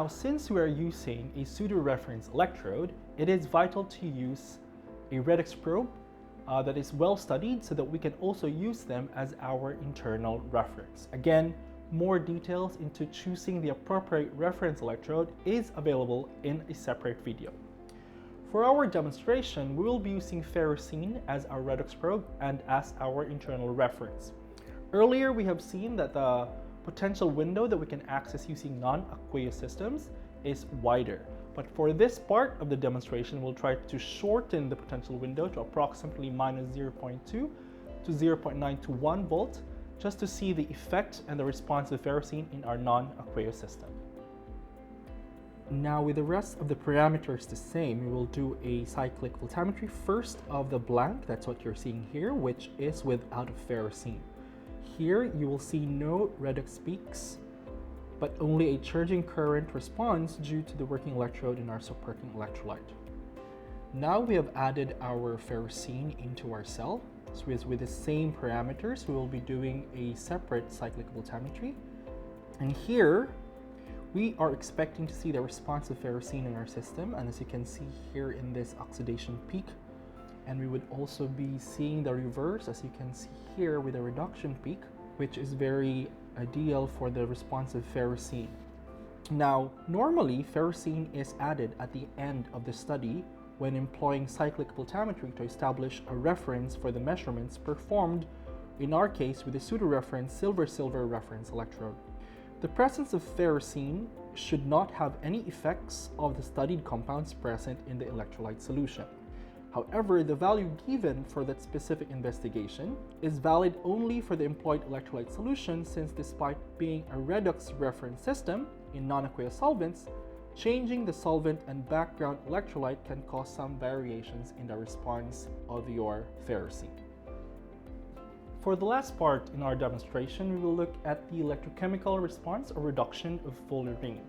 Now, since we are using a pseudoreference electrode, it is vital to use a Redox probe that is well studied so that we can also use them as our internal reference. Again, more details into choosing the appropriate reference electrode is available in a separate video. For our demonstration, we will be using ferrocene as our Redox probe and as our internal reference. Earlier, we have seen that the potential window that we can access using non-aqueous systems is wider. But for this part of the demonstration, we'll try to shorten the potential window to approximately -0.2 to 0.921 volt, just to see the effect and the response of ferrocene in our non-aqueous system. Now, with the rest of the parameters the same, we will do a cyclic voltammetry first of the blank, that's what you're seeing here, which is without ferrocene. Here you will see no Redox peaks, but only a charging current response due to the working electrode in our superworking electrolyte. Now we have added our ferrocene into our cell. So with the same parameters, we will be doing a separate cyclic voltammetry. And here, we are expecting to see the response of ferrocene in our system. And as you can see here in this oxidation peak, and we would also be seeing the reverse, as you can see here with a reduction peak, which is very ideal for the response of ferrocene. Now, normally ferrocene is added at the end of the study when employing cyclic voltammetry to establish a reference for the measurements performed, in our case with a pseudoreference silver-silver reference electrode. The presence of ferrocene should not have any effects of the studied compounds present in the electrolyte solution. However, the value given for that specific investigation is valid only for the employed electrolyte solution, since despite being a Redox reference system in non-aqueous solvents, changing the solvent and background electrolyte can cause some variations in the response of your ferrocene. For the last part in our demonstration, we will look at the electrochemical response or reduction of fullerene.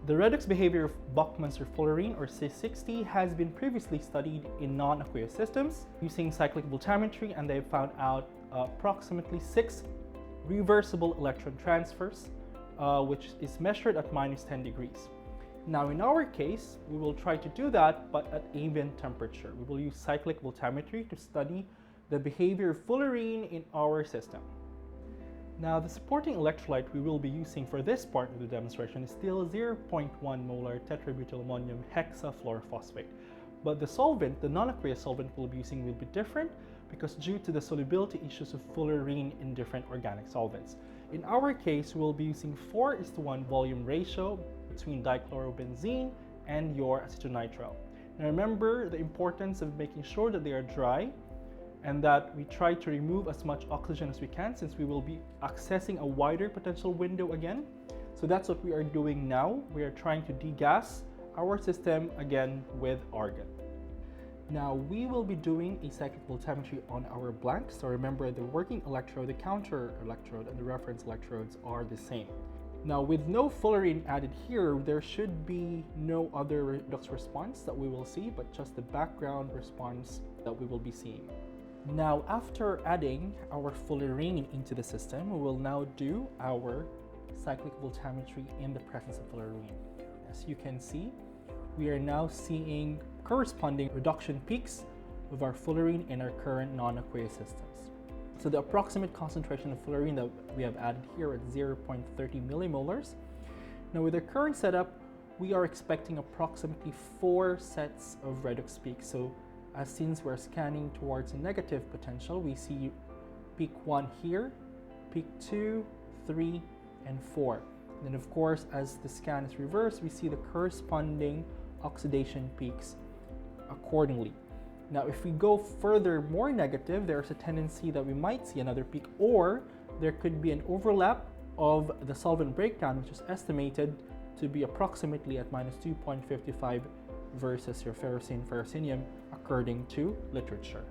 The Redox behavior of Buckminster fullerene, or Cis60, has been previously studied in non-aqueous systems using cyclic voltammetry, and they've found out approximately 6 reversible electron transfers, which is measured at -10 degrees. Now, in our case, we will try to do that, but at ambient temperature. We will use cyclic voltammetry to study the behavior of fullerene in our system. Now, the supporting electrolyte we will be using for this part of the demonstration is still 0.1 molar tetrabutylmonium hexafluorophosphate. But the solvent, the non-aqueous solvent we'll be using, will be different because due to the solubility issues of fullerene in different organic solvents. In our case, we'll be using 4:1 volume ratio between dichlorobenzene and your acetonitrile. Now remember the importance of making sure that they are dry and that we try to remove as much oxygen as we can, since we will be accessing a wider potential window again. So that's what we are doing now. We are trying to degas our system again with argon. Now we will be doing a cyclic voltammetry on our blank. So remember, the working electrode, the counter electrode, and the reference electrodes are the same. Now, with no fullerene added here, there should be no other redox response that we will see, but just the background response that we will be seeing. Now, after adding our fullerene into the system, we will now do our cyclic voltammetry in the presence of fullerene. As you can see, we are now seeing corresponding reduction peaks of our fullerene in our current non-aqueous systems. So the approximate concentration of fullerene that we have added here at 0.30 millimolars. Now, with our current setup, we are expecting approximately 4 sets of redox peaks. So since we're scanning towards a negative potential, we see peak 1 here, peak 2, 3, and 4. And then of course, as the scan is reversed, we see the corresponding oxidation peaks accordingly. Now, if we go further more negative, there's a tendency that we might see another peak, or there could be an overlap of the solvent breakdown, which is estimated to be approximately at -2.55 versus your ferrocenium according to literature.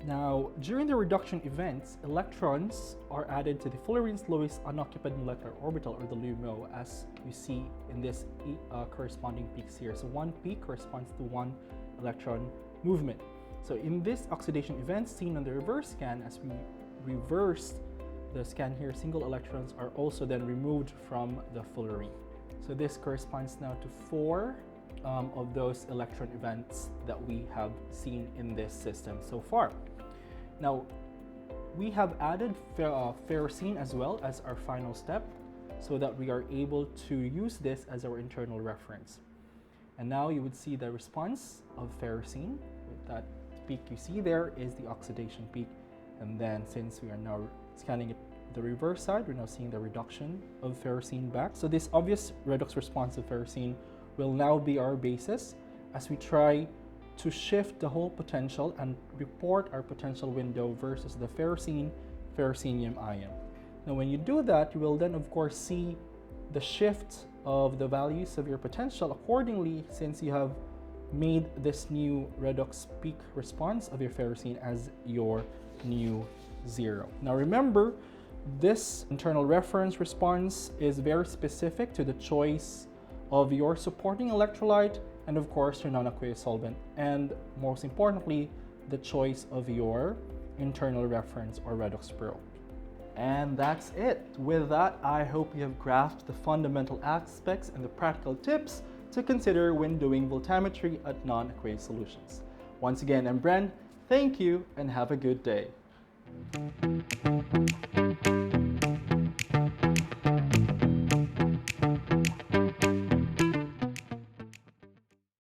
Now, during the reduction events, electrons are added to the fullerene's lowest unoccupied molecular orbital, or the LUMO, as you see in this corresponding peaks here. So one peak corresponds to one electron movement. So in this oxidation event seen on the reverse scan, as we reverse the scan here, single electrons are also then removed from the fullerene. So this corresponds now to 4 of those electron events that we have seen in this system so far. Now, we have added ferrocene as well as our final step so that we are able to use this as our internal reference. And now you would see the response of ferrocene. That peak you see there is the oxidation peak. And then since we are now scanning it the reverse side, we're now seeing the reduction of ferrocene back. So this obvious redox response of ferrocene will now be our basis as we try to shift the whole potential and report our potential window versus the ferrocenium ion. Now when you do that, you will then of course see the shift of the values of your potential accordingly, since you have made this new redox peak response of your ferrocene as your new 0. Now remember, this internal reference response is very specific to the choice of your supporting electrolyte and of course your non-aqueous solvent, and most importantly, the choice of your internal reference or redox probe. And that's it. With that, I hope you have grasped the fundamental aspects and the practical tips to consider when doing voltammetry at non-aqueous solutions. Once again, I'm Bren. Thank you and have a good day.